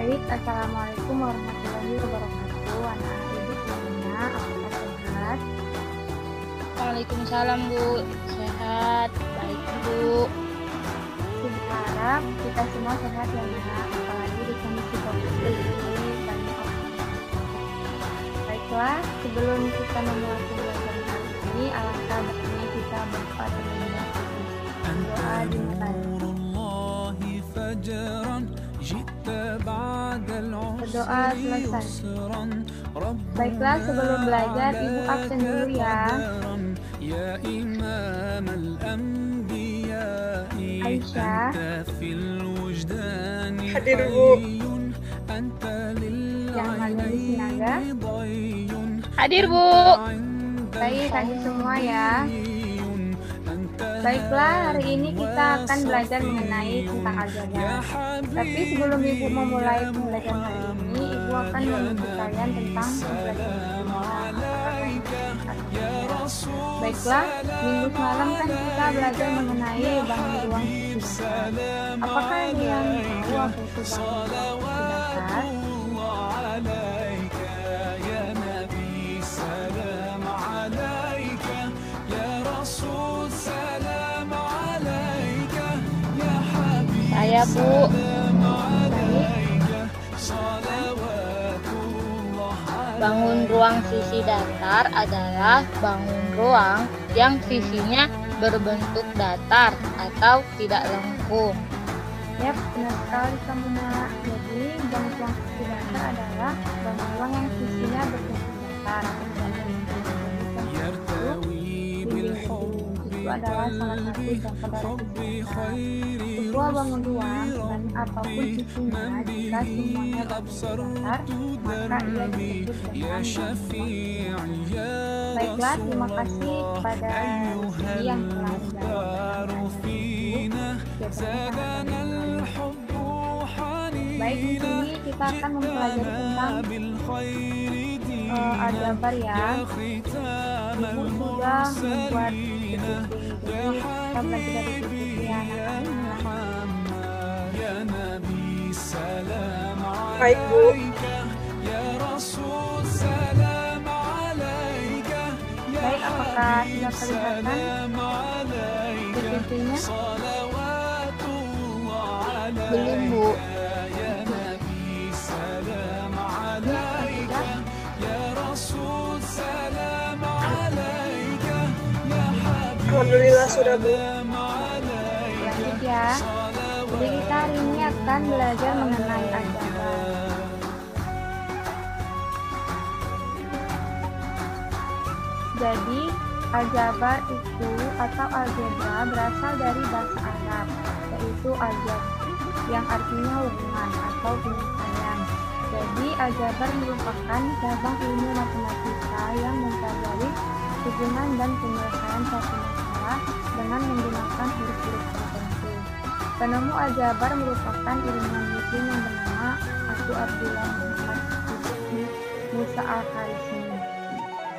Baik, Assalamualaikum warahmatullahi wabarakatuh. Anak-anak ibu semuanya, apakah sehat? Waalaikumsalam Bu, sehat, baik Bu. Ibu harap kita semua sehat ya nak, apalagi di kondisi COVID ini banyak orang. Baiklah, sebelum kita memulai pembelajaran hari ini, alangkah baiknya kita berdoa terlebih dahulu. Doa dimulai. Berdoa selesai. Baiklah, sebelum belajar ibu absen dulu ya. Aisyah. Hadir Bu. Yang hadir di Sinaga. Hadir Bu. Baik, hadir semua ya. Baiklah, hari ini kita akan belajar mengenai tentang aljabar. Tapi sebelum ibu memulai pembelajaran hari ini, ibu akan menunjuk kalian tentang pembelajaran semula. Baiklah, minggu semalam kan kita belajar mengenai bangun ruang sisi dasar. Apakah ada yang tahu apa itu bangun ruang sisi dasar? Saya Bu. Bangun ruang sisi datar adalah bangun ruang yang sisinya berbentuk datar atau tidak lengkung. Yap, benar sekali kamu nak. Jadi, bangun ruang sisi dasar adalah bangun ruang yang sisinya berbentuk datar atau tidak lengkung. Itu adalah salah satu contoh dari sisi datar. Sebuah bangun ruang dan apapun sisinya, jika semuanya berbentuk datar, maka ia disebut dengan bangun ruang. Baiklah, terima kasih kepada Sidi yang telah menjawab. Baik, di sini kita akan mempelajari tentang aljabar ya. Ibu sudah membuat PPT, jadi kita belajar dari PPT ya anak-anak. Baik Bu. Baik, apakah sudah kelihatan PPT-nya? Belum Bu. Alhamdulillah sudah Bu. Lanjut ya. Jadi kita hari ini akan belajar mengenai aljabar. Jadi aljabar itu atau algebra berasal dari bahasa Arab, yaitu aljabar yang artinya hubungan atau penyelesaian. Jadi aljabar merupakan cabang ilmu matematika yang mempelajari hubungan dan penyelesaian suatu masalah dengan menggunakan huruf-huruf tertentu. Penemu aljabar merupakan ilmuwan Muslim yang bernama Abu Abdullah Muhammad Musa al-Kharizmi.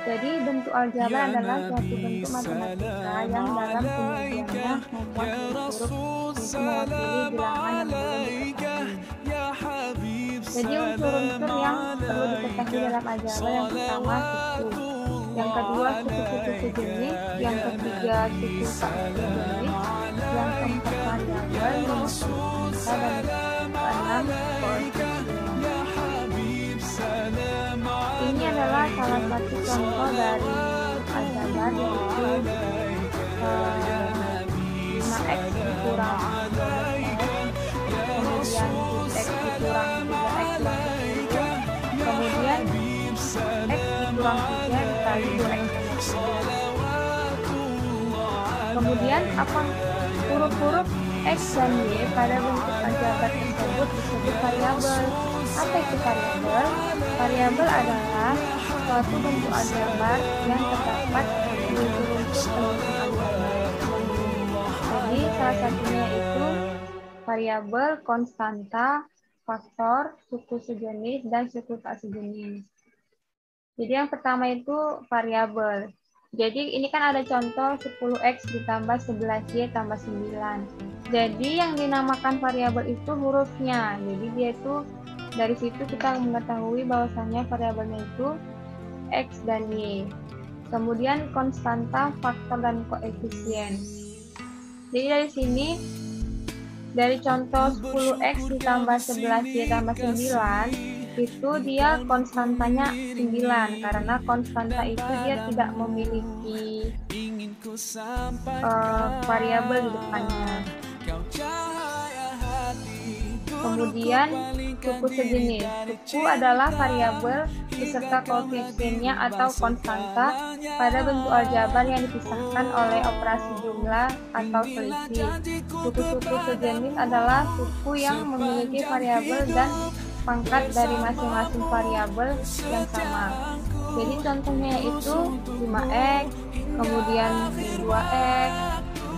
Jadi bentuk aljabar adalah suatu bentuk matematika yang dalam penyajiannya membuat huruf-huruf untuk mewakili bilangan yang belum diketahui. Jadi unsur-unsur yang perlu diketahui dalam aljabar yang pertama suku, yang kedua suku-suku sejenis, yang ketiga suku tak sejenis, yang keempat variabel, yang kelima dan keenam koefisien. Ini adalah salah satu contoh dari aljabar, yaitu 5x dikurang 12x, kemudian 7x dikurang 3x kemudian x dikurang 3 dikali 2x sama 3. Kemudian apa huruf-huruf x dan y pada bentuk aljabar tersebut disebut variabel. Apa itu variabel? Variabel adalah suatu bentuk aljabar yang terdapat di unsur-unsur penunjang aljabar. Jadi salah satunya itu variabel, konstanta, faktor, suku sejenis, dan suku tak sejenis. Jadi yang pertama itu variabel. Jadi ini kan ada contoh 10x ditambah 11y tambah 9. Jadi yang dinamakan variabel itu hurufnya. Jadi dia itu Dari situ kita mengetahui bahwasannya variabelnya itu X dan Y. Kemudian konstanta, faktor, dan koefisien. Jadi dari sini, dari contoh 10X ditambah 11Y tambah 9, itu dia konstantanya 9, karena konstanta itu dia tidak memiliki variabel di depannya. Kemudian suku sejenis. Suku adalah variabel beserta koefisiennya atau konstanta pada bentuk aljabar yang dipisahkan oleh operasi jumlah atau selisih. Suku-suku sejenis adalah suku yang memiliki variabel dan pangkat dari masing-masing variabel yang sama. Jadi contohnya itu 5X, kemudian 2X.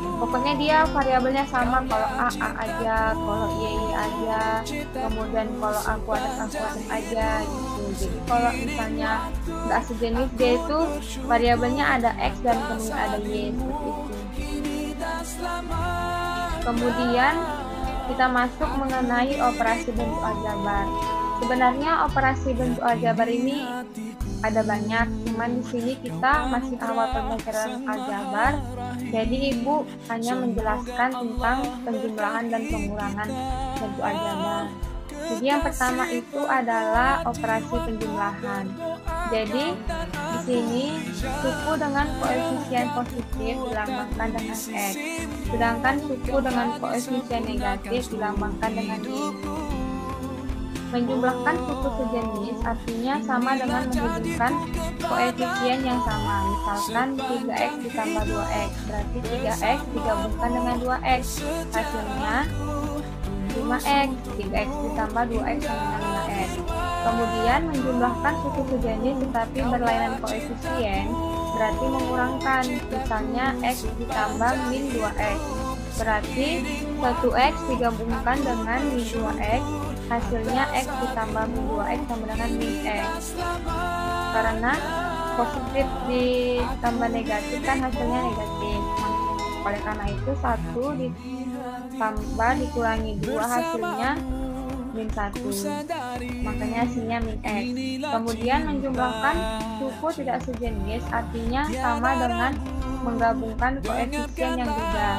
Pokoknya dia variabelnya sama, kalau A aja, kalau Y aja, kemudian kalau A kuadrat aja gitu. Jadi kalau misalnya nggak sejenis, dia itu variabelnya ada X dan kemudian ada Y seperti itu. Kemudian kita masuk mengenai operasi bentuk aljabar. Sebenarnya operasi bentuk aljabar ini ada banyak, cuman di sini kita masih awal pembelajaran aljabar, jadi ibu hanya menjelaskan tentang penjumlahan dan pengurangan bentuk aljabar. Jadi yang pertama itu adalah operasi penjumlahan. Jadi di sini suku dengan koefisien positif dilambangkan dengan X, sedangkan suku dengan koefisien negatif dilambangkan dengan Y. Menjumlahkan suku sejenis artinya sama dengan menghubungkan koefisien yang sama. Misalkan 3X ditambah 2X, berarti 3X digabungkan dengan 2X, hasilnya 5X. 3X ditambah 2X sama dengan 5X. Kemudian menjumlahkan suku sejenis tetapi berlainan koefisien, berarti mengurangkan. Misalnya X ditambah min 2X, berarti 1X digabungkan dengan min 2X, hasilnya X ditambah min 2X sama dengan min X. Karena positif ditambah negatif kan hasilnya negatif. Oleh karena itu 1 ditambah dikurangi 2 hasilnya min 1. Makanya hasilnya min X. Kemudian menjumlahkan suku tidak sejenis artinya sama dengan menggabungkan koefisien yang beda.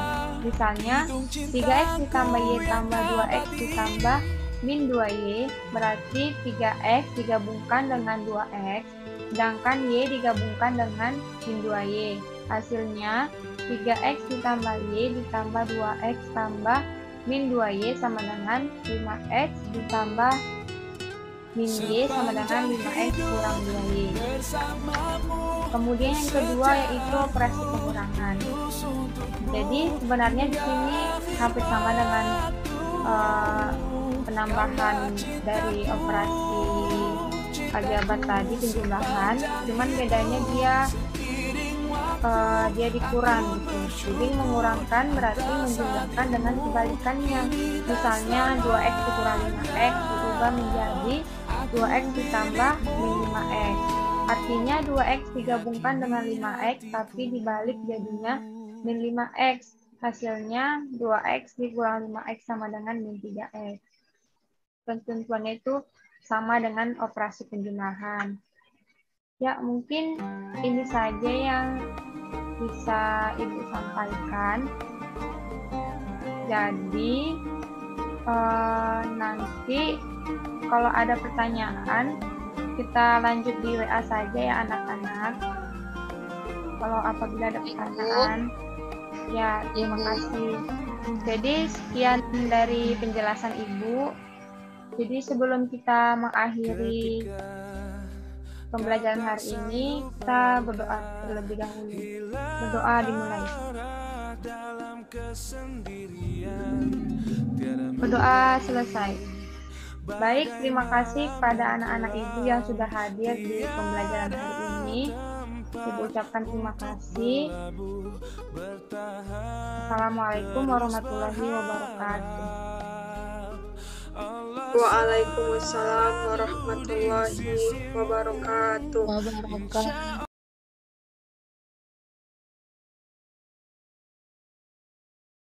Misalnya 3X ditambah Y tambah 2X ditambah min 2Y, berarti 3X digabungkan dengan 2X, sedangkan Y digabungkan dengan min 2Y. Hasilnya 3X ditambah Y ditambah 2X tambah min 2Y sama dengan 5X ditambah min Y sama dengan 5X kurang 2Y. Kemudian yang kedua yaitu operasi pengurangan. Jadi sebenarnya di sini hampir sama dengan penambahan dari operasi aljabar tadi, penjumlahan, cuman bedanya dia dikurang gitu. Jadi mengurangkan berarti menjumlahkan dengan kebalikannya. Misalnya 2X dikurang 5X diubah menjadi 2X ditambah min 5X. Artinya 2X digabungkan dengan 5X tapi dibalik jadinya min 5X. Hasilnya 2X dikurang 5X sama dengan min 3X. Ketentuannya itu sama dengan operasi penjumlahan. Ya, mungkin ini saja yang bisa Ibu sampaikan. Jadi, nanti kalau ada pertanyaan, kita lanjut di WA saja ya anak-anak. Kalau apabila ada pertanyaan, ya terima kasih. Jadi, sekian dari penjelasan Ibu. Jadi sebelum kita mengakhiri pembelajaran hari ini, kita berdoa terlebih dahulu. Berdoa dimulai. Berdoa selesai. Baik, terima kasih kepada anak-anak Ibu yang sudah hadir di pembelajaran hari ini. Ibu ucapkan terima kasih. Assalamualaikum warahmatullahi wabarakatuh. Waalaikumsalam warahmatullahi wabarakatuh.